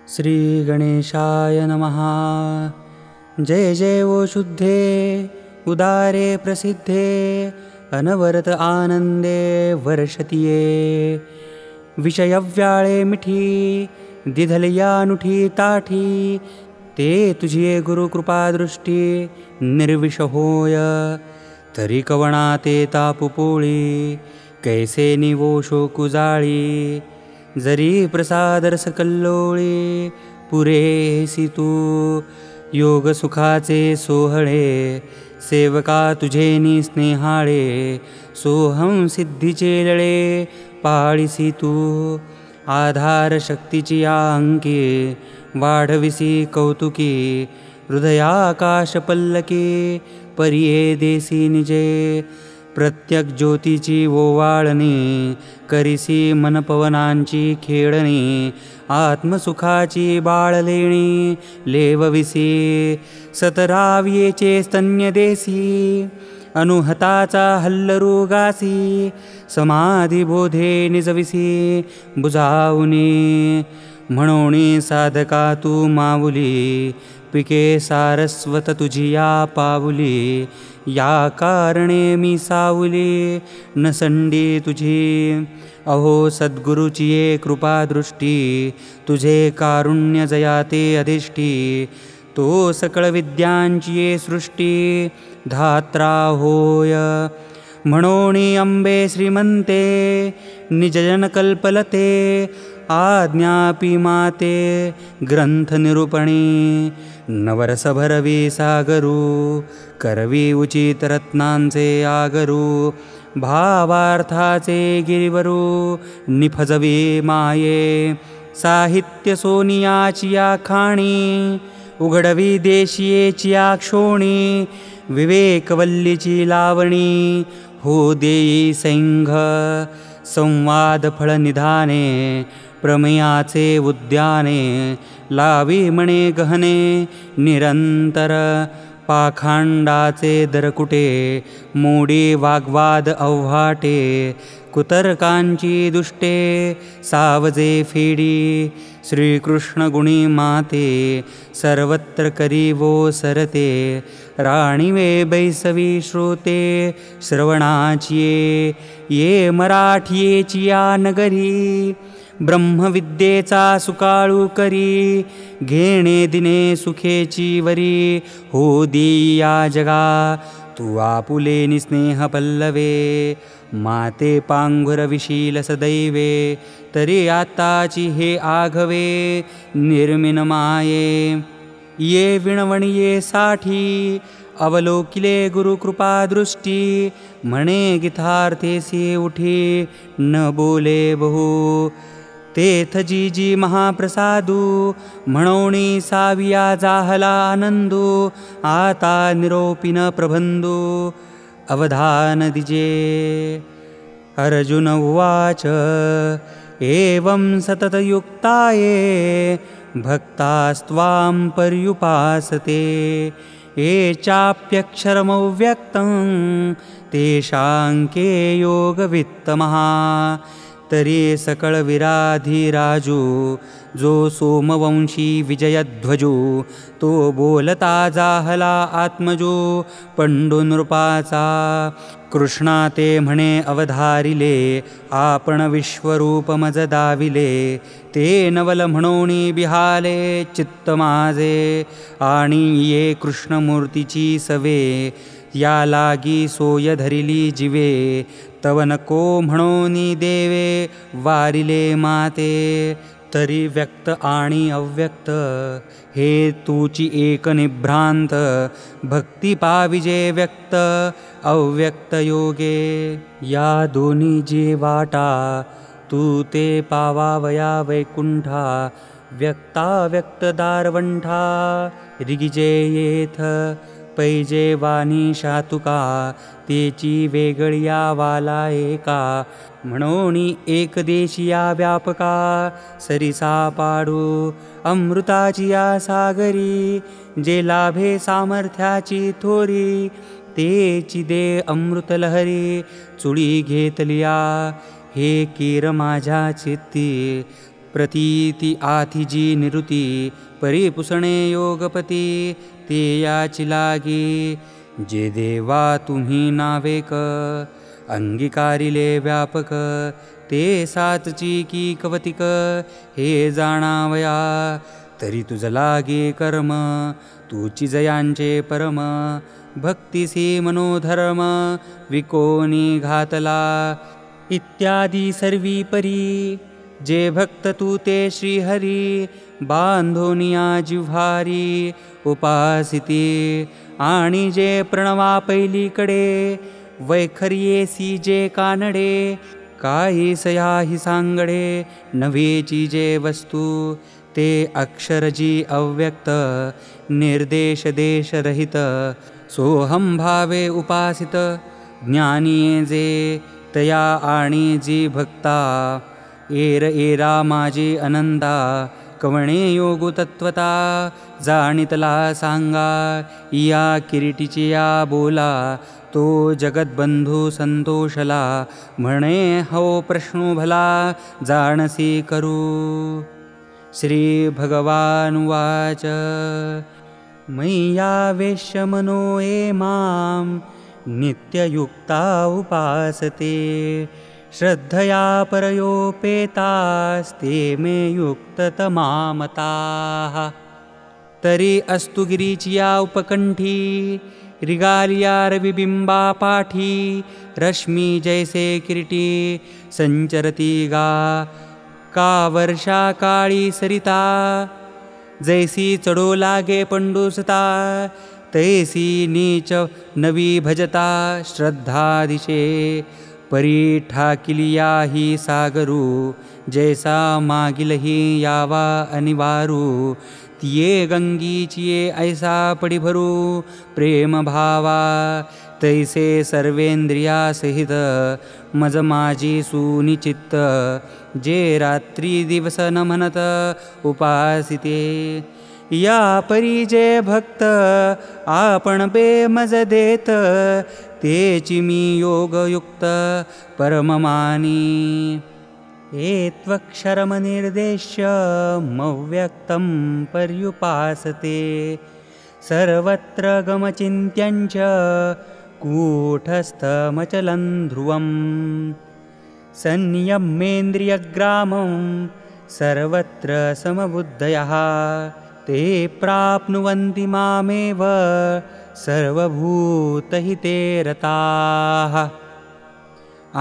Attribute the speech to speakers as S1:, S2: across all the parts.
S1: श्री गणेशाय नमः। जय जय वो शुद्धे उदारे प्रसिद्धे अनवरत आनंदे वर्षतिये। विषयव्याळे मिठी दिधलयानुठी ताठी ते तुझे गुरुकृपा दृष्टी निर्विष होय। तरी कवणा ते तापुपोळी कैसे निवो शोकुजाळी। जरी प्रसादरस कल्लोळी पुरेसी तू। योग सुखाचे सोहळे सेवका तुझे नि स्नेहाळे। सोहं सिद्धीचे लळे पाळीसी तू। आधार शक्तीची अंकी वाढविसी कौतुकी। हृदयाकाश पल्लकी परिये देसी निजे। प्रत्यक ज्योतीची ओवाळणी करिसी मनपवनांची खेळणी। आत्मसुखाची बाळलेणी लेवविसी। सतराव्येचे स्तन्य देसी अनुहताचा हल्लरुगासी। समाधिबोधे निजविसी बुजावुनी। म्हणोनी साधका तू माऊली पिके सारस्वत तुझिया पाऊली। या कारणे मी सावली नसंडी तुझी। अहो सद्गुरुची ये कृपा दृष्टी तुझे कारुण्य जयाते अधिष्ठी। तो सकळ विद्यांची ये सृष्टी धात्रा होय। म्हणोनी अंबे श्रीमंते निजजन कल्पलते। आज्ञापी माते ग्रंथ निरूपणी। नवरस भरवी सागरू करवी उचित रत्नांचे आगरू। भावार्थाचे गिरिवरू निफजवी माये। साहित्य सोनियाची आखाणी उघडवी देशीयेची आक्षोणी। विवेकवल्लीची लावणी हो देई सैंघ। संवाद फळ निधाने प्रमेयाचे उद्याने। लावी म्हणे गहने निरंतर पाखांडाचे दरकुटे। मोडी वाग्वाद अव्हाटे कुतर्कांची दुष्टे सावजे फेडी। श्रीकृष्ण गुणी माते सर्वत्र करी वो सरते। राणीवे बैसवी श्रोते श्रवणाचिये। ये मराठीची या नगरी ब्रह्मविद्येचा सुकाळू करी। घेणे दिने सुखेची वरी हो देई या जगा। तू आपुले निस्नेह पल्लवे माते पांघुर विशील सदैवे। तरी आताची हे आघवे निर्मिन माये। ये विणवणिये साठी अवलोकिले गुरुकृपा दृष्टी। म्हणे गीतार्थेसी उठी न बोले बहु। तेथ जी जी महाप्रसादू म्हणोनी साविया जाहला आनंदू। आता निरोपिन प्रबंधू अवधान दिजे। अर्जुन उवाच एवं सततयुक्ताये भक्तास्त्वां पर्युपासते। ये चाप्यक्षरमव्यक्तं तेषां के योगवित्तमः। तरी सकळ विराधिराजू जो सोमवंशी विजयध्वजू। तो बोलता जाहला आत्मजो पंडुनृपाचा। कृष्णा ते म्हणे अवधारिले आपण विश्वरूप मज दाविले। ते नवल म्हणोनी बिहाले चित्त माझे। आणि ये कृष्णमूर्तीची सवे या लागी सोय धरिली जिवे। तव नको म्हणोनी देवे वारिले माते। तरी व्यक्त आणि अव्यक्त हे तूची एक निभ्रांत। भक्ती पाविजे व्यक्त अव्यक्त योगे। या दोन्ही जे वाटा तू ते पावावया वैकुंठा। व्यक्ताव्यक्त दारवंठा रिगिजे येथ पैजे वाणी शातुका। तेची वेगळ्या वाला एका म्हणोनी एक देशिया व्यापका। सरिसा पाडू अमृताची या सागरी। जे लाभे सामर्थ्याची थोरी तेची दे अमृतलहरी। चुळी घेतलिया हे कीर माझ्या चित्ती प्रतीती आथिजी निरुती परिपुसणे योगपती ते याची लागी जे देवा तुम्ही नावेक अंगीकारिले व्यापक ते सातची की कवतिक हे जाणावया तरी तुझ लागे कर्म तुची जयांचे परम भक्तिसी मनोधर्म विकोनी घातला इत्यादी सर्वी परी जे भक्त तू ते श्रीहरी बांधोनिया जिव्हारी उपासिती आणि जे प्रणवा पैलीकडे वैखर्येसी जे कानडे काही सयाही सांगडे नव्हेची जे वस्तू ते अक्षरजी अव्यक्त निर्देश देश रहित सोहम भावे उपासित ज्ञानिये जे तया आणि जी भक्ता एरा माझी अनंता कवणे योगु तत्वता जाणितला सांगा या किरीटीची या बोला तो जगतबंधू संतोषला म्हणे हो प्रश्नो भला जाणसी करू श्री भगवान वाच मय्यावेश्य मनो ये मां नित्ययुक्ता उपासते श्रद्धया परयोपेतास्ते मे युक्ततमा मताः तरी अस्तु गिरीचिया उपकंठी रिगालिया रविबिंबा पाठी रश्मी जैसे किरीटी संचरती गा का वर्षा काळी सरिता जैसी चढो लागे पंडुसता तैसी नीच नवी भजता श्रद्धा दिशे परी ठाकिलिया ही सागरू जैसा मागिलही यावा अनिवारू तिये गंगीचिये ऐसा पडी भरू प्रेम भावा तैसे सर्वेंद्रिया सहित मज माझी सुनिचित्त जे रात्री दिवस न म्हणत उपासिते या परी जे भक्त आपण बेमज देत तेची मी योगयुक्त परममानी एत्वक्षरमनिर्देश्य मव्यक्तं पर्युपासते सर्वत्र गमचिन्त्यञ्च कूटस्थमचलं ध्रुवं संयम्येन्द्रियग्रामं सर्वत्र समबुद्धयः ते प्राप्नुवन्ति मामेव सर्वभूतहिते रताः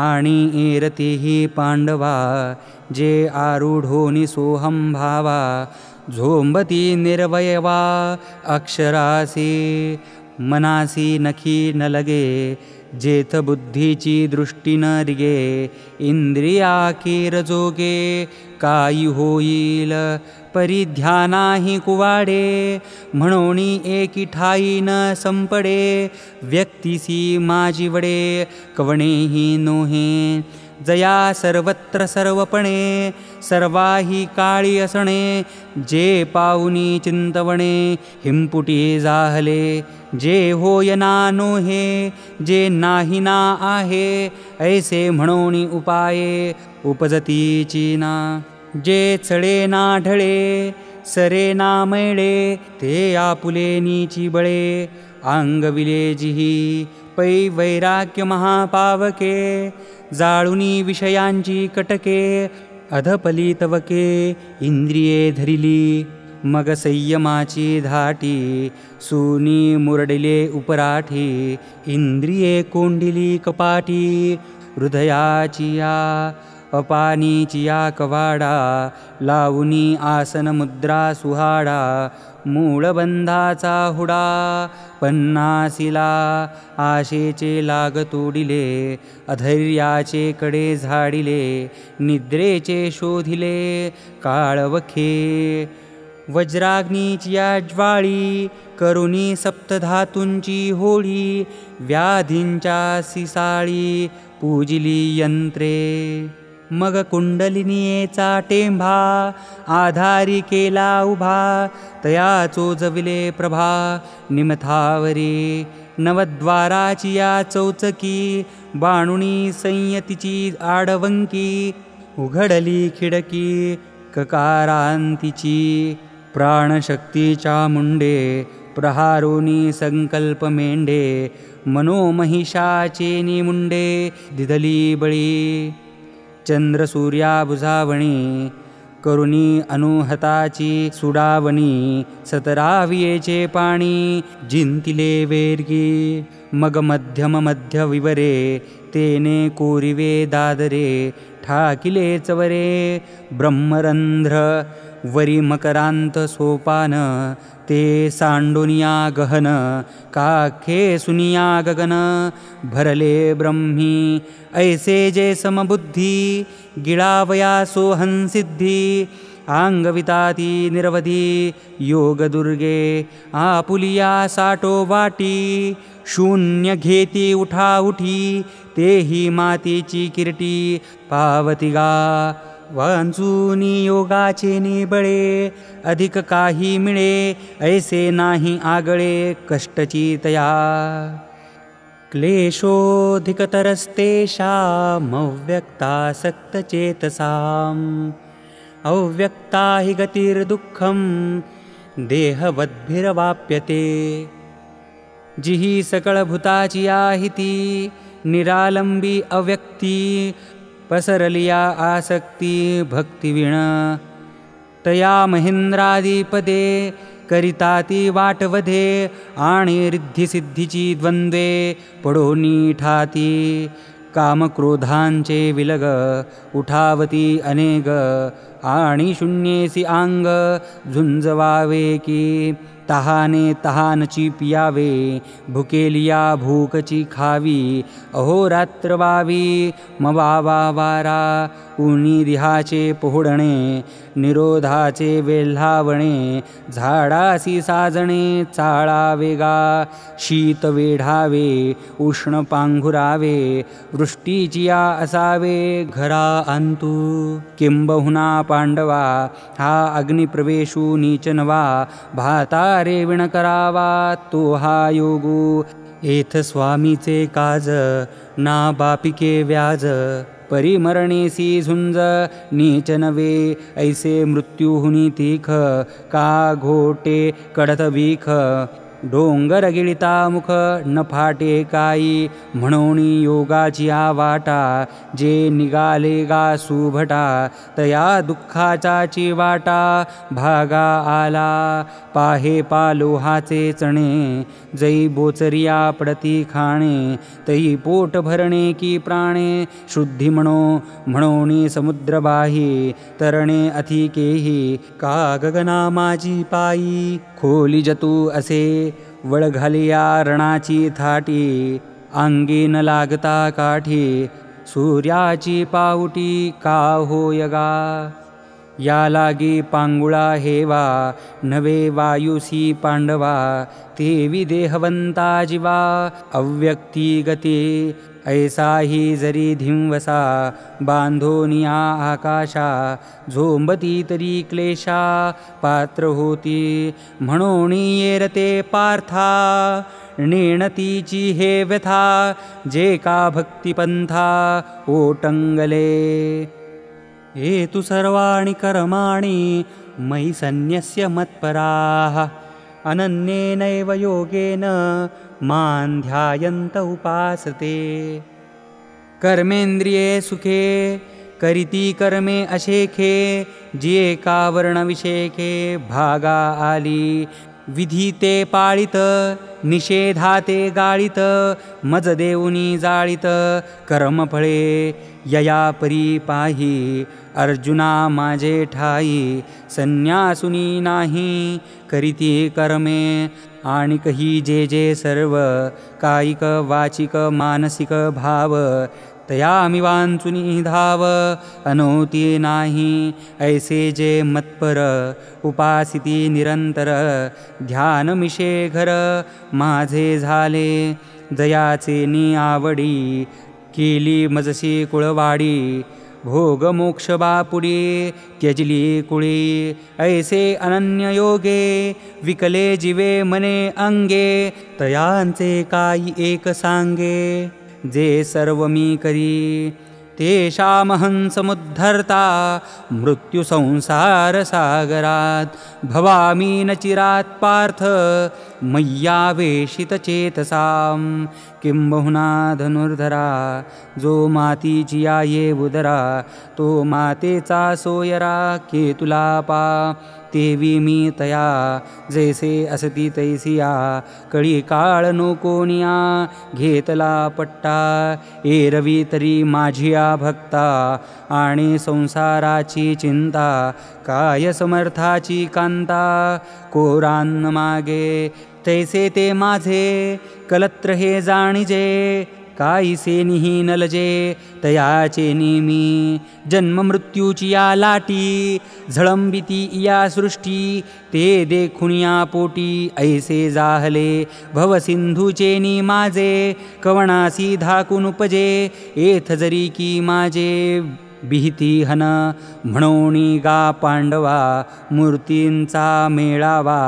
S1: आणि एरतीही पांडवा जे आरूढोनी सोहम भावा झोंबती निर्वयवा अक्षरासी मनासी नखी न लगे जेथ बुद्धीची दृष्टी न रिगे इंद्रिया कीर जोगे काही होईल परिध्यानाही कुवाडे म्हणोनी एकी ठाई न संपडे व्यक्तिसी माझी वडे कवणेही नोहे जया सर्वत्र सर्वपणे सर्वाही काळी असणे जे पाऊनी चिंतवणे हिंपुटी जाहले जे होय ना नोहे जे नाही ना आहे ऐसे म्हणोनी उपाये उपजतीची ना जे चढे ना ढळे सरे ना मैळे ते आपुले नीची बळे अंगविले जिही पै वैराग्य महापावके जाळुनी विषयांची कटके अधपलितवके इंद्रिये धरिली मग संयमाची धाटी सुनी मुरडिले उपराठी इंद्रिये कोंडिली कपाटी हृदयाची या अपानीचिया कवाडा लावुनी आसन मुद्रा सुहाडा मूळबंधाचा हुडा पन्नासीला आशेचे लाग तोडिले अधैर्याचे कडे झाडिले निद्रेचे शोधिले काळवखे वज्राग्नीचिया ज्वाळी करुणी सप्तधातूंची होळी व्याधींच्या सिसाळी पूजिली यंत्रे मग कुंडलिनीचा टेंभा आधारी केला उभा तया चोजविले प्रभा निमथावरी नवद्वाराची या चौचकी बाणुणी संयतीची आडवंकी उघडली खिडकी ककारांतीची प्राणशक्तीच्या मुंडे प्रहारोनी संकल्प मेंढे मनोमहिषाचे निमुंडे दिदली बळी चंद्रसूर्या बुजावणी करुणी अनुहताची सुडावणी सतरावियेचे पाणी जिंतिले वेरगी मग मध्यम मध्य विवरे तेने कोरिवे दादरे ठाकिले चवरे ब्रह्मरंध्र वरी मकरांत सोपान ते सांडोनिया गहन काखे सुनिया गगन भरले ब्रह्मी ऐसे जे समबुद्धी गिळावया सोहंसिद्धी आंगविताती निरवधी योगदुर्गे आपुलिया साठो वाटी शून्य घेती उठा उठी तेही मातीची किरटी पावतिगा वांचूनी योगाचे निबळे अधिक काही मिळे ऐसे नाही आगळे कष्टची तया क्लेशोऽधिकतरस्तेषामव्यक्तासक्तचेतसाम् अव्यक्ता हि गतिर्दुःखं देहवद्भिरवाप्यते जिही सकळभूताची आहिती निरालंबी अव्यक्ती पसरलिया आसक्ती भक्तिविण तया महेंद्रादिपदे करिताती वाटवधे आणि रिद्धिसिद्धीची द्वंद्वे पडोनी ठाती कामक्रोधांचे विलग उठावती अनेक आणि शून्येसी आंग झुंजवावे की तहाने तहानची पियावे भुकेलिया भूकची खावी अहोरात्र वावी मवावा वारा उनी दिहाचे पोहडणे निरोधाचे वेल्हावणे झाडासी साजणे चाळा वेगा शीत वेढावे उष्ण पांघुरावे वृष्टीचिया असावे घरा अंतू किंबहुना पांडवा हा अग्निप्रवेशू नीचनवा भाता रेविण करावा तो हा योगू एथ स्वामीचे काज ना बापिके व्याज परिमरणेसी झुंज नीच नवे ऐसे मृत्युहुनी तीख का घोटे कडत वीख डोंगर गिळिता मुख न फाटे काई म्हणोनी योगाची वाटा जे निघाले गा सुभटा तया दुःखाचाची वाटा भागा आला पाहे पालोहाचे चणे जै बोचरिया पडती खाणे तै पोट भरणे की प्राणे शुद्धी म्हणोनी समुद्रबाही तरणे अथिकेही का गगना माझी पायी खोली जतू असे वळ घालिया रणाची थाटी अंगी न लागता काठी सूर्याची पाऊटी का होयगा या लागी पांगुळा हेवा नवे वायुसी पांडवा तेवी देहवंता जीवा अव्यक्ती गती ऐसाही जरी धिंवसा बांधोनिया आकाशा झोंबती तरी क्लेशा पात्र होती म्हणोनी येरते पार्था नेणतीची हे व्यथा जे का भक्तिपंथा ओटंगले हे तु सर्वाणि कर्माणि मयि सन्न्यस्य मत्पराः अनन्येनैव योगेन मां ध्यायन्त उपासते कर्मेंद्रिये सुखे करीती कर्मे अशेखे जिये का वर्णविशेखे भागा आली विधीते पाळित निषेधाते गाळित मज देऊनी जाळित कर्मफळे यया परी पाही अर्जुना माझे ठाई संन्यासुनी नाही करीती कर्मे आणि कही जे जे सर्व कायिक वाचिक मानसिक भाव तयामि वांचुनी धाव अनोती नाही ऐसे जे मत्पर उपासिती निरंतर ध्यान मिशे घर माझे झाले जयाचे नि आवडी केली मजसी कुळवाडी भोग मोक्ष बापुडी त्यजली कुळी ऐसे अनन्य योगे विकले जीवे मने अंगे तयांचे काही एक सांगे जे सर्व मी करी तेषामहं समुद्धर्ता मृत्युसंसारसागरात् भवामि न चिरात् पार्थ मय्यावेशितचेतसां किं बहुना धनुर्धरा जो मातीची ये उदरा तो मातेचा सोयरा केतुलापा तेवी मी तया जैसे असती तैसिया कळी काळ नोकोनिया घेतला पट्टा एरवी तरी माझिया भक्ता आणि संसाराची चिंता काय समर्थाची कांता कोरान्न मागे तैसे ते माझे कलत्र हे जाणिजे काहीसे निही नलजे तयाचे निमी जन्म मृत्यूची या लाटी झळंबिती या सृष्टी ते देखून या पोटी ऐसे जाहले भवसिंधूचे नी माझे कवणासी धाकून उपजे एथ जरी की माझे भीती हन म्हणोनी गा पांडवा मूर्तींचा मेळावा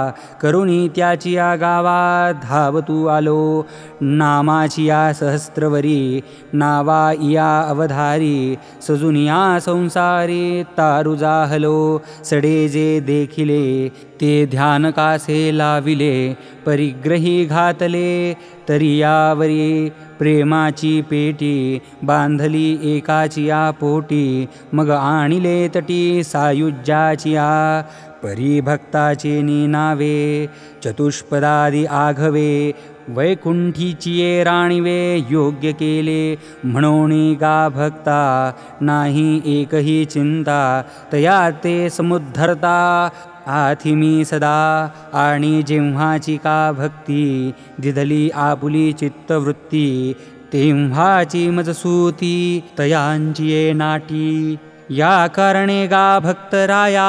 S1: करुणी त्याची या गावा धावतू आलो नामाची या सहस्त्रवरी नावा या अवधारी सजून या संसारी तारु जाहलो सडे जे देखिले ते ध्यान कासे लाविले परिग्रही घातले तरी यावरी प्रेमाची पेटी बांधली एकाची या पोटी मग आणिले तटी सायुज्याची या परिभक्ताचे नी नावे चतुष्पदादी आघवे वैकुंठीची ये राणीवे योग्य केले म्हणोनी गा भक्ता नाही एकही चिंता तया ते समुद्धरता आथी मी सदा आणि जेव्हाची का भक्ती दिधली आपुली चित्तवृत्ती तेव्हाची मजसूती तयांची ये नाटी या कारणे गा भक्तराया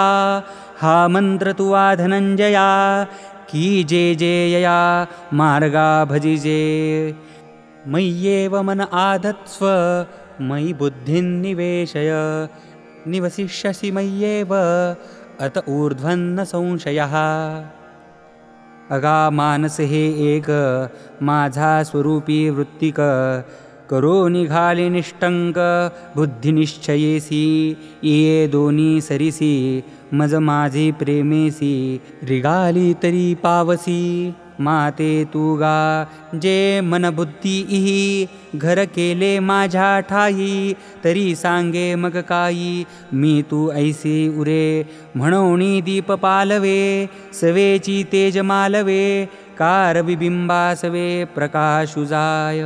S1: हा मंत्र तुवा धनंजया की जे जे यया मार्गा भजिजे मय्येव मन आधत्स्व मयि बुद्धिं निवेशय निवसिष्यसि मय्येव अत ऊर्ध्वन्न संशयः अगा मानस हे एक माझा स्वरूपी वृत्तिक करो निघाले निष्टंक बुद्धिनिश्चयेसी ये दोन्ही सरिसी मज माझे प्रेमेसी रिगाली तरी पावसी माते तू गा जे मन बुद्धी इही घर केले माझ्या ठाई तरी सांगे मग काही मी तू ऐसे उरे म्हणोनी दीप पालवे सवेची तेज मालवे कार बिबिंबासवे प्रकाशुजाय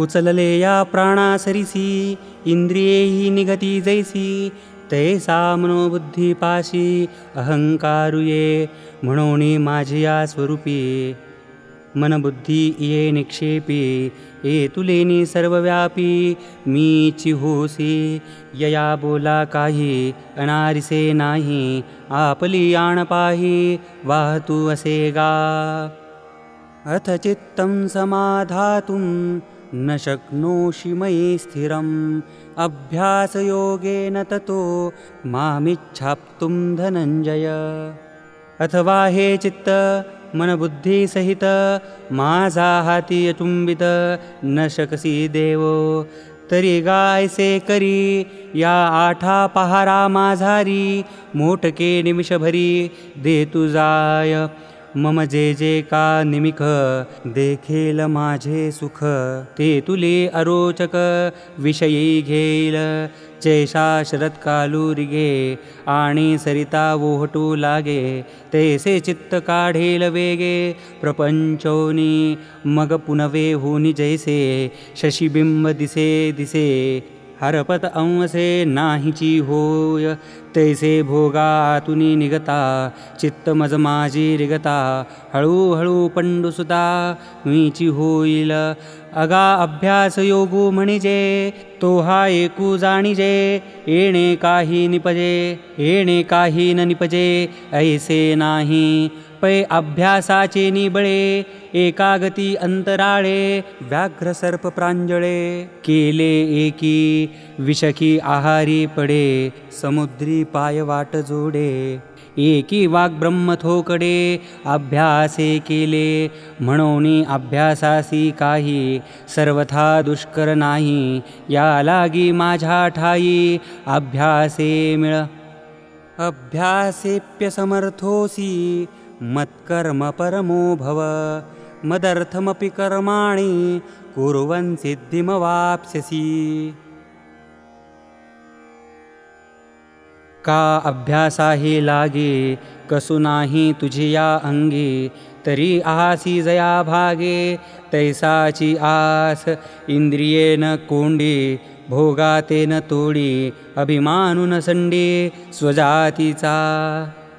S1: उचलले या प्राणासरिसी इंद्रियेही निगती जैसी तैसा मनोबुद्धीपाशी अहंकारुये म्हणोनी माझिया स्वरूपी मनबुद्धी ये निक्षेपी ये तुलेनी सर्वव्यापी मीची होसी यया बोला काही अनारिसे नाही आपली आण पाही वाहतू असे गा अथ चित्तं समाधातुं न शक्नोषि मयि स्थिरम् अभ्यासयोगेन ततो मामिच्छाप्तुं धनंजय अथवा हे चित्त मनबुद्धी सहित माझा हाती अचुंबित न शकसी देवो तरी गायसे करी या आठा पहारा माझारी मोठके निमिषभरी दे तुझाय मम जे जे का निमिख देखेल माझे सुख ते तुले अरोचक विषयी घेईल जैसा शरत्कालू रिगे आणि सरिता वोहटू लागे तैसे चित्त काढेल वेगे प्रपंचोनी मग पुनवे होनी जैसे शशिबिंब दिसे दिसे हरपत अंवसे नाहीची होय तैसे भोगा आतुनी निगता चित्त मज माझी रिगता हळूहळू पंडुसुता मीची होईल अगा अभ्यास योगू म्हणिजे तो हा एकू जाणिजे येणे काही निपजे येणे काही न निपजे ऐसे नाही पै अभ्यासाचे निबळे एकागती अंतराळे व्याघ्र सर्प प्रांजळे केले एकी विषकी आहारी पडे समुद्री पाय वाट जोडे एकी वाग ब्रह्म थोकडे अभ्यासे केले म्हणून अभ्यासासी काही सर्वथा दुष्कर नाही या लागी माझ्या ठाई अभ्यासे मिळ अभ्यासेप्य समर्थोसी मत्कर्म परमो भव मदर्थमपि कर्माणि कुर्वन् सिद्धिमवाप्स्यसि का अभ्यासा हे लागे कसु नाही तुझिया अंगी तरी आसी जया भागे तैसाची आस इंद्रिये न कोंडी भोगाते न तोडी अभिमानून संडी स्वजातीचा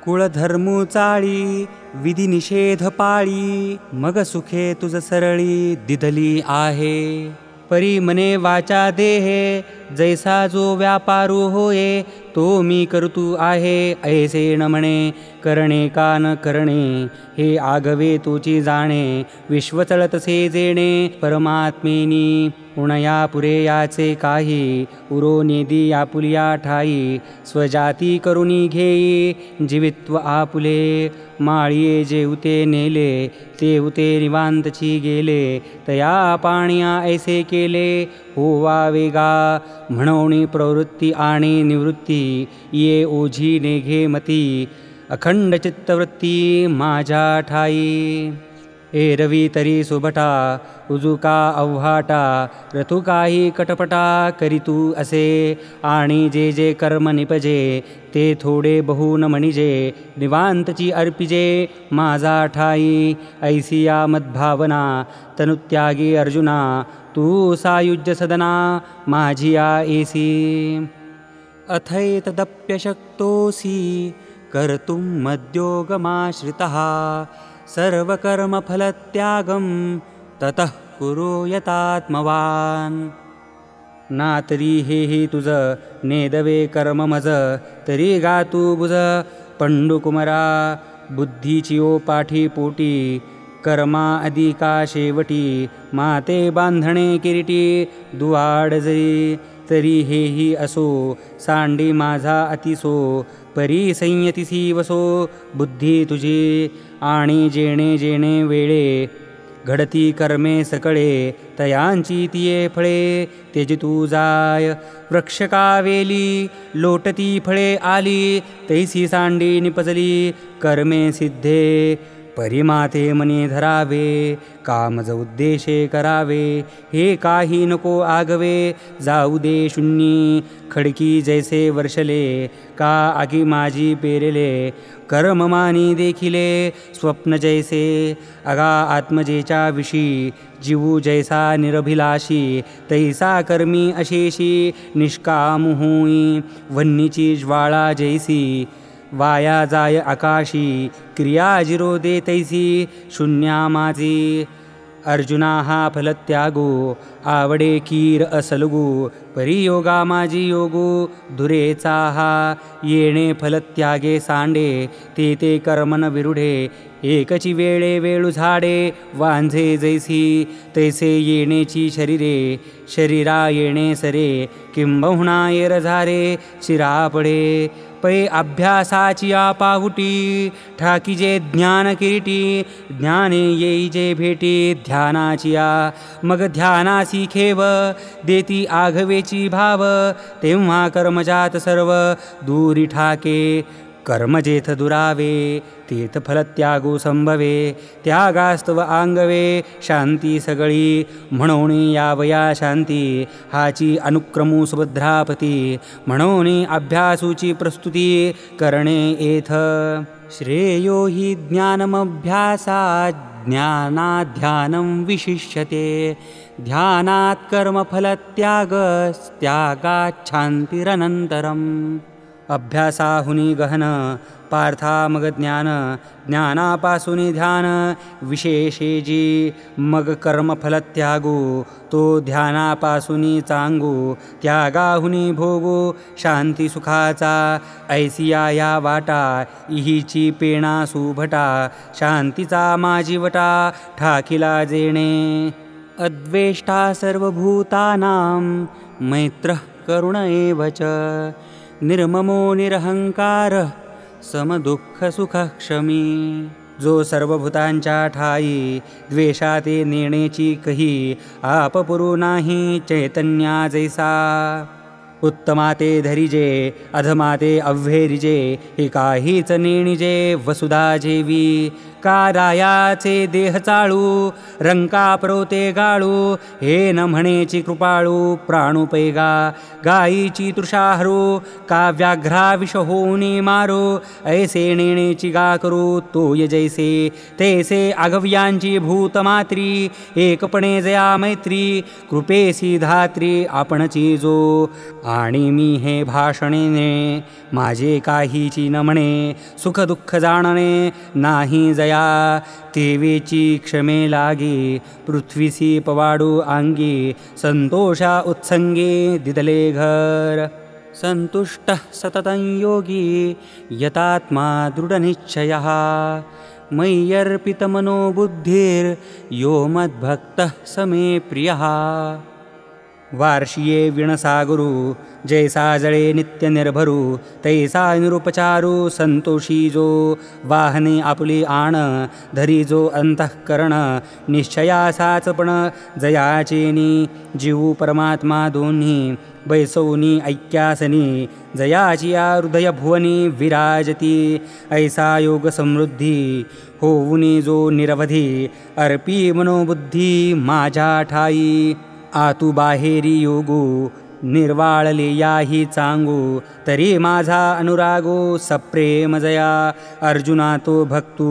S1: कुळधर्मू चाळी विधी निषेध पाळी मग सुखे तुझ सरळी दिधली आहे परी मने वाचा देहे जैसा जो व्यापारू होये तो मी करतू आहे ऐसे न म्हणे करणे का न करणे हे आगवे तोची जाणे विश्व चळतसे जेणे परमात्मेनी उणया पुरे याचे काही उरो नेदी आपुलिया ठाई स्वजाती करुणी घेई जीवित्व आपुले माळिये जे उते नेले ते उते निवांतची गेले तया पाण्या ऐसे केले होवा वेगा म्हणून प्रवृत्ती आणि निवृत्ती ये ओझी नेघे मती अखंड चित्तवृत्ती माझ्या ठाई ए रवी तरी सुभटा उजुका अव्हाटा रथु काही कटपटा करीतू असे आणि जे जे कर्म निपजे ते थोडे बहुन म्हणिजे निवांतची अर्पिजे माझा ठाई ऐसिया मद्भावना तनुत्यागी अर्जुना तू सायुज्य सदना माझिया एसी अथैतदप्यशक्तोऽसि कर्तुं मद्योगमाश्रितः सर्वकर्मफलत्यागं ततः कुरु यतात्मवान् ना तरी हे तुझ नेदवे कर्म मज तरी गातू बुज पंडुकुमरा बुद्धीची ओ पाठी पोटी कर्मा अधिका शेवटी माते बांधणे किरीटी दुआड जरी तरी हेही असो सांडी माझा अतिसो परी संयतीसी वसो बुद्धी तुझी आणि जेणे जेणे वेळे घडती कर्मे सकळे तयांची तिये फळे तेजी तू जाय वृक्षकावेली लोटती फळे आली तैसी सांडी निपजली कर्मे सिद्धे परिमाते मने धरावे कामज उद्देशे करावे हे काही नको आगवे जाऊ दे शून्यी खडकी जैसे वर्षले का आगी माझी पेरले कर्म मानी देखिले स्वप्न जैसे अगा आत्मजेच्या विशी जीवू जैसा निरभिलाषी तैसा कर्मी अशेषी निष्काम होई वन्नीची ज्वाळा जैसी वाया जाय आकाशी क्रिया जिरो दे तैसी शून्या माझी अर्जुना हा फलत्यागो आवडे कीर असलगो परियोगा माझी योगो दुरेचा हा येणे फलत्यागे सांडे ते ते कर्मन विरुढे एकची वेळे वेळू झाडे वांझे जैसी तैसे येणेची शरीरे शरीरा येणे सरे किंबहुना येर झारे शिरापडे पै अभ्यासाची पाहुटी ठाकीजे ज्ञान किरीटी ज्ञाने येई जे भेटी ध्यानाची मग ध्यानासी खेव देती आघवेची भाव तेव्हा कर्मजात सर्व दूरी ठाके कर्म जेथ दुरावे तेथ फलत्यागो संभवे त्यागास्तव आंगवे शांती सगळी म्हणून यावया शांती हाची अनुक्रमू सुभद्रापती म्हणून अभ्यासूची प्रस्तुती करणे एथ श्रेयो हि ज्ञानमभ्यासात् ज्ञानाध्यानं विशिष्यते ध्यानात् कर्मफलत्यागस्त्यागात् शान्तिरनन्तरम् अभ्यासाहुनी गहन पार्था मग ज्ञान ज्ञानापासुनी ध्यान विशेषेजी मग कर्मफल त्यागू तो ध्यानापासुनी चांगू त्यागाहुनी भोगू शांती सुखाचा ऐसिया या वाटा इहीची पेणा सुभटा शांतीचा माझी वटा ठाकिला जेणे अद्वेष्टा सर्वभूतानां मैत्रः करुण एव च निर्ममो निरहंकार समदुःखसुखक्षमी जो सर्वभूतांच्या ठाई द्वेषाते नेण्याची कही आपपुरू नाही चैतन्या जैसा उत्तमाते धरिजे अधमाते अव्हेरिजे हे काहीच नेणिजे वसुधा जेवी कारायाचे देह चाळू रंका परोते गाळू हे न म्हणेची कृपाळू प्राणुपैगा गायीची तृषाहरू का व्याघ्रा विष होऊनी मारू ऐसे नेणेची गा करू तोय जैसे तैसे आगव्यांची भूतमात्री एकपणे जया मैत्री कृपेसी धात्री आपणची जो आणि मी हे भाषणेने माझे काहीची न म्हणे सुख दुःख जाणणे नाही जया तेवेची क्षमे लागी पृथ्वीसी पवाडू अंगी संतोषा उत्संगी दिदले घर संतुष्ट सततं योगी यतात्मा दृढनिश्चयः मय्यर्पितमनो बुद्धिर् यो मद्भक्तः स मे प्रियः वार्षिये विणसागुरु जैसा जळे नित्य निर्भरू तैसा निरुपचारू संतोषी जो वाहने आपुली आण धरी जो अंतःकरण निश्चयासाचपण जयाचेनी जीव परमात्मा दोन्ही बैसवनी ऐक्यासनी जयाची या हृदय भुवनी विराजती ऐसा योग समृद्धी होऊनी जो निरवधी अर्पी मनोबुद्धी माझ्या ठाई आतु बाहेरी योगू निर्वाळले याही चांगू तरी माझा अनुरागो सप्रेम जया अर्जुना तो भक्तू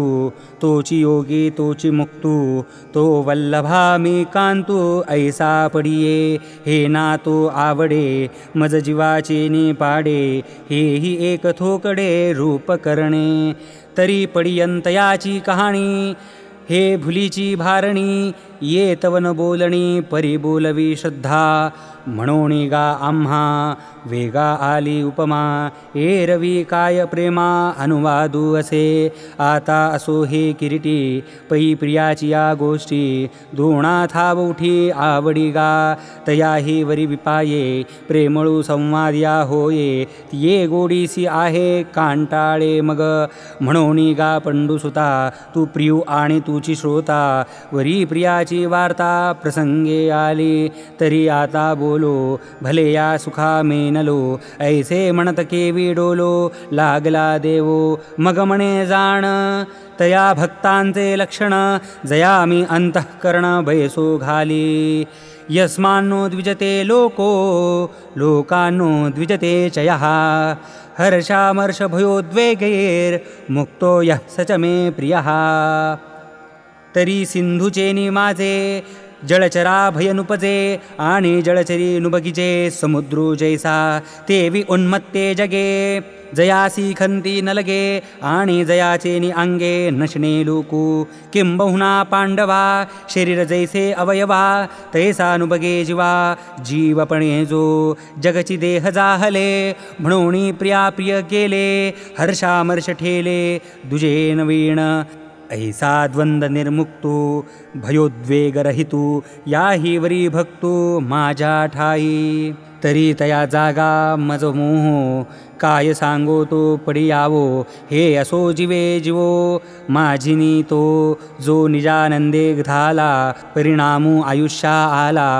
S1: तोची योगी तोची मुक्तू तो वल्लभा मी कांतू ऐसा पडिये हे ना तो आवडे मज जीवाचे ने पाडे हेही एक थोकडे रूप करणे तरी पडियंतयाची कहाणी हे भुलीची भारणी ये तवन बोलणी परी बोलवी श्रद्धा म्हणोनी गा आम्हा वेगा आली उपमा एरवी काय प्रेमा अनुवादू असे आता असो हे किरीटी पै प्रियाची या गोष्टी दोणा थाव उठी आवडी गा तयाही वरी विपाये प्रेमळू संवाद या होये ये गोडीसी आहे कांटाळे मग म्हणोनी गा पंडुसुता तू प्रियू आणि तुची श्रोता वरी प्रियाची वार्ता प्रसंगे आली तरी आता बोलो भले या सुखा मेनलो ऐसे म्हणत केवी डोलो लागला देवो मग म्हणे जाण तया भक्तांचे लक्षण जया मी अंतःकरण बैसो घाली यस्मान्नो द्विजते लोको लोकान्नो द्विजते चयः हर्षामर्ष भयोद्वेगैर् मुक्तो यः स च मे प्रियः तरी सिंधुचेनी माझे जळचरा भयनुपजे आणि जळचरी नुबगिजे समुद्रू जैसा तेवी उन्मत्ते जगे जयासी खंती न लगे आणि जयाचेनी अंगे नशणे लोकू किंबहुना पांडवा शरीर जैसे अवयवा तैसा नुबगे जीवा जीवपणे जो जगची देह जाहले म्हणून प्रिया प्रिय गेले हर्षामर्ष ठेले दुजे नवीन ऐसा द्वंद निर्मुक्तो भयोद्वेगरहितू याही वरी भक्तो माझ्या ठाई तरी तया जागा मज मोह काय सांगो तो पडियावो हे असो जीवे जीवो माझिनी तो जो निजानंदे घाला परिणामू आयुष्या आला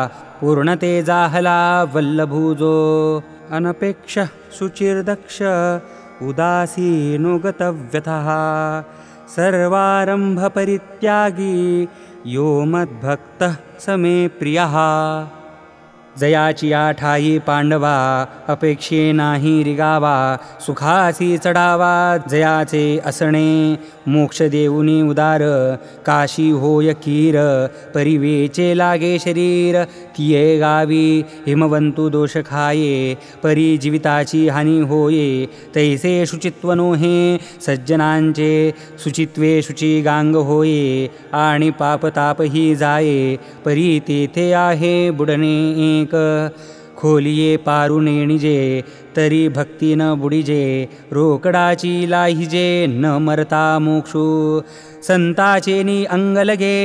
S1: पूर्णते जाहला वल्लभू जो अनपेक्ष शुचिर्दक्ष उदासीनो गतव्यथः सर्वारंभ परित्यागी यो मद्भक्तः स मे प्रियः जयाची ठाई पांडवा अपेक्षे नाही रिगावा सुखासी चढावा जयाचे असणे मोक्ष देऊनी उदार काशी होय कीर परिवेचे लागे शरीर तिये गावी हिमवंतु दोष खाये परी जीविताची हानी होये तैसे शुचित्व नोहे सज्जनांचे सुचित्वे शुची गांग होये आणि पापताप ही जाये परी तेथे आहे बुडणे एक खोलिये पारुणे निजे तरी भक्ती न बुडिजे रोकडाची लाहिजे न मरता मोक्षू संताचेनी अंगलगे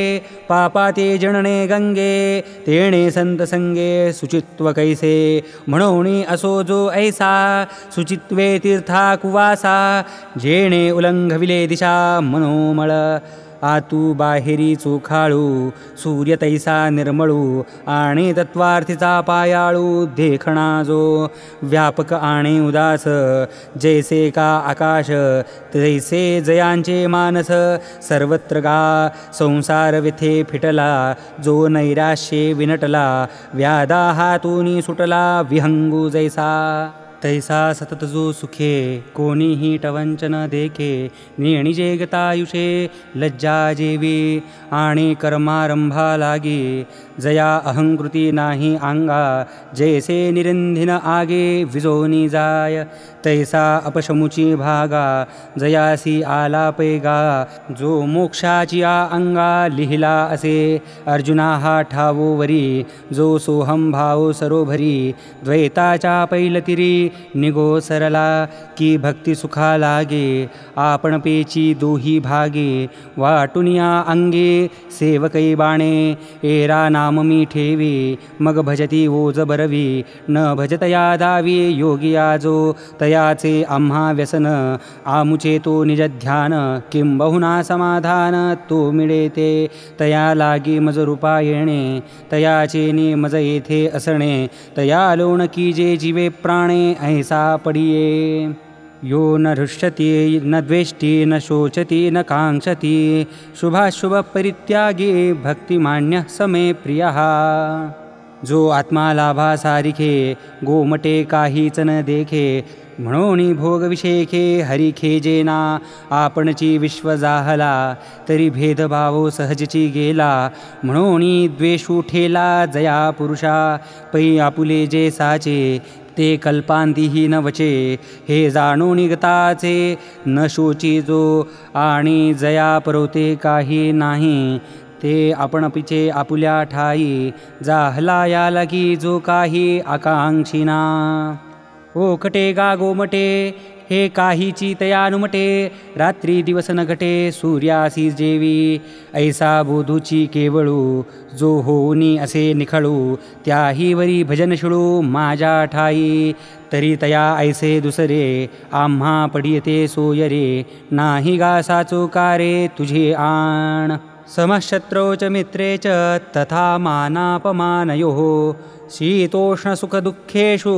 S1: पापाते जनणे गंगे तेणे संत संगे सुचित्व कैसे म्हणोनी असो जो ऐसा सुचित्वे तीर्था कुवासा जेणे उल्लंघविले दिशा मनोमळ आतू बाहेरी चोखाळू सूर्य तैसा निर्मळू आणि तत्वार्थीचा पायाळू देखणा जो व्यापक आणि उदास जैसे का आकाश तैसे जयांचे मानस सर्वत्र गा संसार व्यथे फिटला जो नैराश्ये विनटला व्याधा हातूनी सुटला विहंगू जैसा तैसा सतत जो सुखे कोणीही टवंचन देखे नेणिजे गतायुषे लज्जा जेवी आणि कर्मारंभा लागी जया अहंकृती नाही अंगा जैसे निरंधिन आगे विजोनी जाय तैसा अपशमुची भागा जयासी आला पैगा जो मोक्षाची अंगा लिहिला असे अर्जुना हा ठावो वरी जो सोहम भाव सरोभरी द्वैताच्या पैलतिरी निगो सरला की भक्ती सुखा लागे आपण पेची दोही भागे वाटुनिया अंगे सेवकै बाणे एरा नाम मी ठेवी मग भजती ओज बरवी न भजतया दावी योगिया जो तयाचे आम्हा व्यसन आमुचे तो निज ध्यान किं बहुना समाधान तो मिळेते तया लागी मज रूपा येणे तयाचे नि मज येथे असणे तया लोण की जे जीवे प्राणे ऐसा पडिये यो न हृष्यति न द्वेष्टि न शोचति न कांक्षति शुभाशुभ परित्यागी भक्तिमान्यः समे प्रियः जो आत्मा लाभा सारिखे गोमटे काहीच न देखे म्हणोनी भोगविषेखे हरिखे जेना आपणची विश्व जाहला तरी भेदभाव सहजची गेला म्हणोनी द्वेषू ठेला जया पुरुषा पै आपुले जे साचे ते कल्पांतीही न वचे हे जाणून निगताचे न शोची जो आणि जया परवते काही नाही ते आपण पिचे आपुल्या ठाई जाहला या लगी जो काही आकांक्षिना ओ कटे गा गोमटे हे काहीची तयानुमटे रात्री दिवस न घटे सूर्यासी जेवी ऐसा बोधूची केवळू जो होनी असे निखळू त्याही वरी भजन शिळू माझ्या ठाई तरी तया ऐसे दुसरे आम्हा पडियते सोयरे नाही गा साचो कारे तुझे आण समशत्रौ च मित्रे च तथा मानापमानयोः शीतोष्णसुखदुःखेषु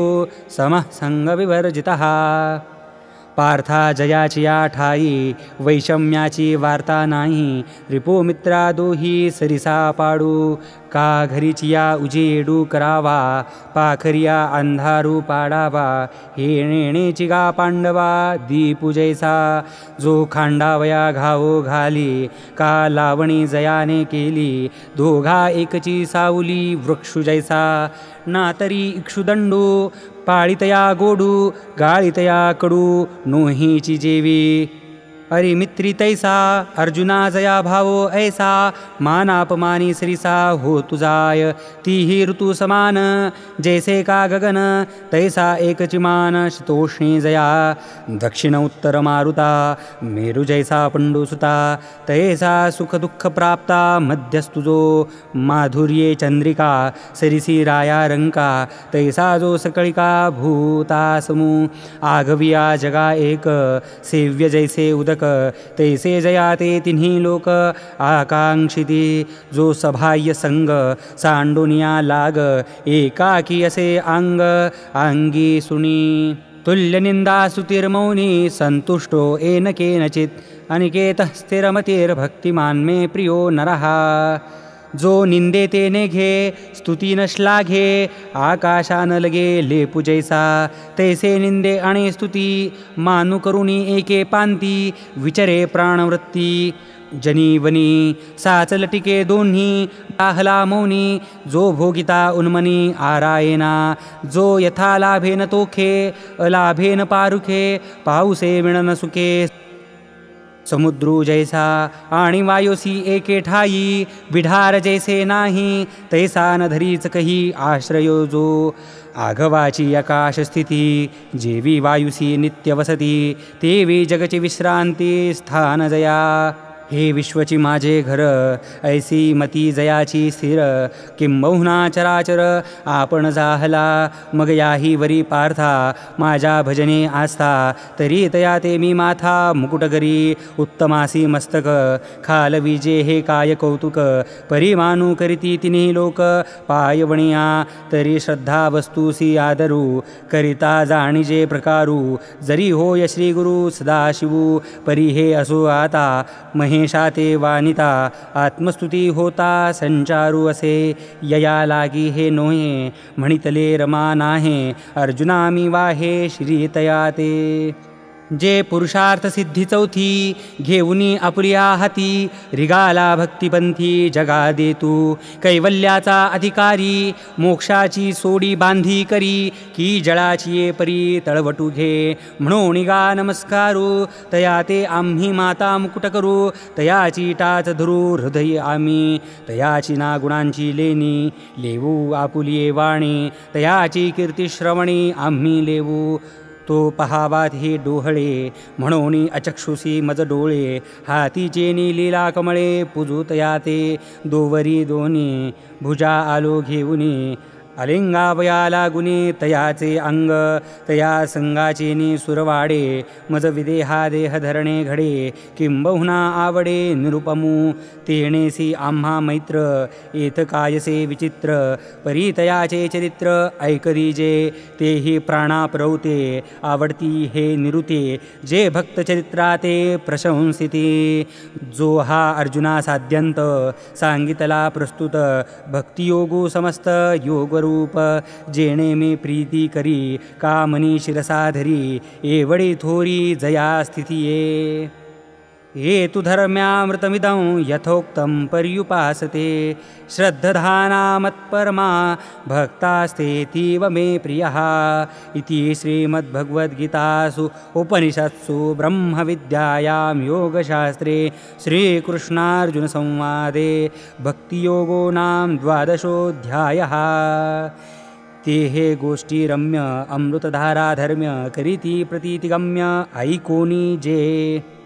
S1: समः संगविवर्जितः पार्था जयाची या ठाई वैषम्याची वार्ता नाही रिपो मित्रा दोही सरिसा पाडू का घरीची या उजेडू करावा पाखरिया अंधारू पाडावा हे नेणेची गा पांडवा दीपू जैसा जो खांडावया घावो घाली का लावणी जयाने केली दोघा एकची सावली वृक्षु जैसा ना तरी इक्षुदंडू पाळितया गोडू गाळितया कडू नोहीची जेवी अरे मित्री तैसा अर्जुना जया भावो ऐसा मानापमानी सरिसा हो तुझाय तीही ऋतू समान जैसे का गगन तैसा एकचिमान शीतोष्णी जया दक्षिण उत्तर मारुता मेरु जैसा पंडुसुता तैसा सुख दुःख प्राप्ता मध्यस्तुजो माधुर्ये चंद्रिका सरिसी राया रंका तैसा जो सकळिका भूतासमू आघविया जगा एक सेव्य जैसे उदक तैसे जयाते तिन्ही लोक आकांक्षिती जो सभाय संग सांडोनिया लाग एकाकी असे अंग अंगी सुनी तुल्य निंदा सुतिर्मौनी संतुष्टो येन केनचित अनिकेतः स्थिरमतिर्भक्तिमान मे प्रियो नरः जो निंदे तेने घे स्तुती न श्लाघे आकाशान लगे लेपू जैसा तैसे निंदे आणि स्तुती मानु करुणी एके पांती विचरे प्राणवृत्ती जनीवनी साचल टिके दोन्ही दाहला मौनी जो भोगिता उन्मनी आरायना जो यथा लाभेन तोखे अलाभेन पारुखे पाऊसे विणन सुखे समुद्रू जैसा आणि वायोसी एके ठाई बिढार जैसे नाही तैसा न धरीच कही आश्रयो जो आघवाची आकाश स्थिती जेवी वायुसी नित्य वसती तेवी जगची विश्रांती स्थान जया हे विश्वची माझे घर ऐसी मती जयाची स्थिर किंबहुना चराचर आपण जाहला मग याही वरी पार्था माझ्या भजने आस्था तरी तया ते मी माथा मुकुटगरी उत्तमासी मस्तक खाल विजे हे काय कौतुक परिमानू करीती तिन्ही लोक पायवणिया तरी श्रद्धा वस्तूसी आदरू करिता जाणीजे प्रकारू जरी होय श्री गुरु सदाशिवू परी हे असो आता महेशा ते वानिता आत्मस्तुती होता संचारू असे यया लागी हे नोहे म्हणितले रमा नाहे अर्जुना मी वाहे श्रीतया ते जे पुरुषार्थ सिद्धी चौथी घेऊनी आपुल्या हाती रिगाला भक्तिपंथी जगा देतू कैवल्याचा अधिकारी मोक्षाची सोडी बांधी करी की जळाची ये परी तळवटू घे म्हणून गा नमस्कारू तया ते आम्ही माता मुकुट करू तयाची टाच धरू हृदय आम्ही तयाची ना गुणांची लेणी लेवू आपुलिये वाणी तयाची कीर्ती श्रवणी आम्ही लेवू तो पहावात हे डोहळे म्हणून अचक्षुषी मज डोळे हातीचे लीला कमळे पुजूतया ते दोवरी दोन्ही भुजा आलो घेऊनी अलिंगावयाला गुणी तयाचे अंग तया संगाचे सुरवाडे मज विदेहा देह धरणे घडे किंबहुना आवडे निरुपमू तेणेसी आम्हा मैत्र येथ कायसे विचित्र परी तयाचे चरित्र ऐकदीजे तेही प्राणा प्रवते आवडती हे निरुते जे भक्त चरित्राते प्रशंसिते जो हा अर्जुना साध्यंत सांगितला प्रस्तुत भक्तियोगो समस्त योग रूप जेणे मे प्रीती करी कामनी शिरसाधरी एवढी थोरी जया स्थितिये ये तु धर्म्यामृतमिदं यथोक्तं पर्युपासते श्रद्धधाना मत्परमा भक्तास्तेतीव मे प्रियः इति श्रीमद्भगवद्गीतासु उपनिषत्सु ब्रह्मविद्यायां योगशास्त्रे श्रीकृष्णार्जुनसंवादे भक्तियोगो नाम 12ोऽध्यायः ते हे गोष्टी रम्य अमृतधारा धर्म्य करीती प्रतीतिगम्य ऐकोनी जे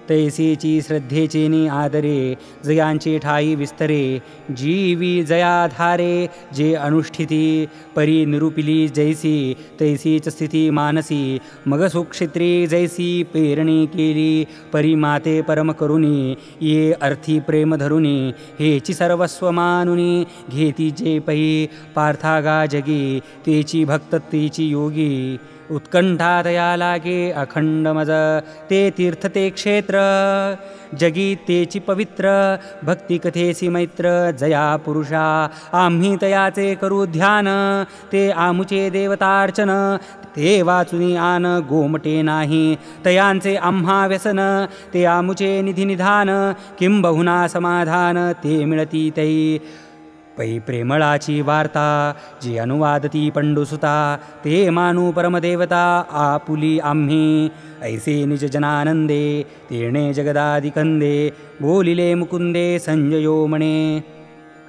S1: तैसेची श्रद्धेचेनी आदरे जयांचे ठाई विस्तरे जीवी जयाधारे जे अनुष्ठिती परी निरूपिली जैसी तैसीच स्थिती मानसी मग सुक्षेत्री जैसी पेरणी केली परी माते परम करुणी ये अर्थी प्रेम धरुनी हेची सर्वस्व मानुनी घेती जे पै पार्थागा जगी तेची भक्त तेची योगी उत्कंठा तया लागे अखंड मज ते तीर्थ ते क्षेत्र जगी तेची पवित्र भक्ती कथेसी मैत्र जया पुरुषा आम्ही तयाचे करू ध्यान ते आमुचे देवतार्चन ते वाचुनी आन गोमटे नाही तयांचे आम्हा व्यसन ते आमुचे निधी निधान किंबहुना समाधान ते मिळती तै पै प्रेमळाची वार्ता जी अनुवादती पंडुसुता ते मानू परमदेवता आपुली आम्ही ऐसे निज जनानंदे तेणे जगदादिकंदे बोलिले मुकुंदे संजयो म्हणे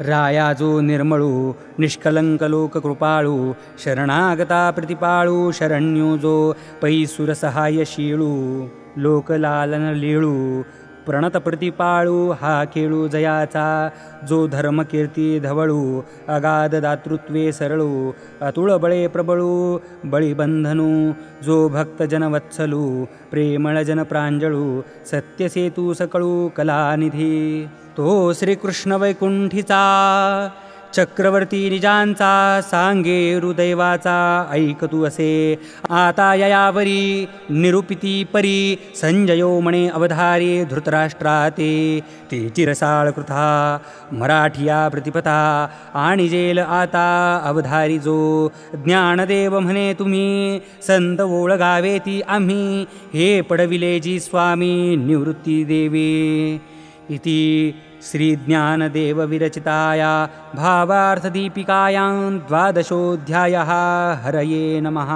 S1: राया जो निर्मळू निष्कलंक लोक कृपाळू शरणागता प्रतिपाळू शरण्यो जो पै सुरसहायशीळू लोकलालन लीळू प्रणत प्रतिपाळू हा खेळू जयाचा जो धर्म कीर्ती धवळू अगाध दातृत्वे सरळू अतुळ बळे प्रबळू बळीबंधनू जो भक्त जनवत्सलू प्रेमळ जन प्रांजळू सत्यसेतू सकळू कलानिधी तो श्रीकृष्ण वैकुंठीचा चक्रवर्ती निजांचा सांगे हृदैवाचा ऐकतू असे आता ययावरी निरूपिती परी संजयो म्हणे अवधारी धृतराष्ट्राते ते चिरसाळ कृथा मराठिया प्रतिपथा आणि जेल आता अवधारी जो ज्ञानदेव म्हणे तुम्ही संत ओळगावे ती आम्ही हे पडविले जी स्वामी निवृत्ती देवी इति श्रीज्ञानदेवविरचिताया भावार्थदीपिकायां 12 हरये नमः।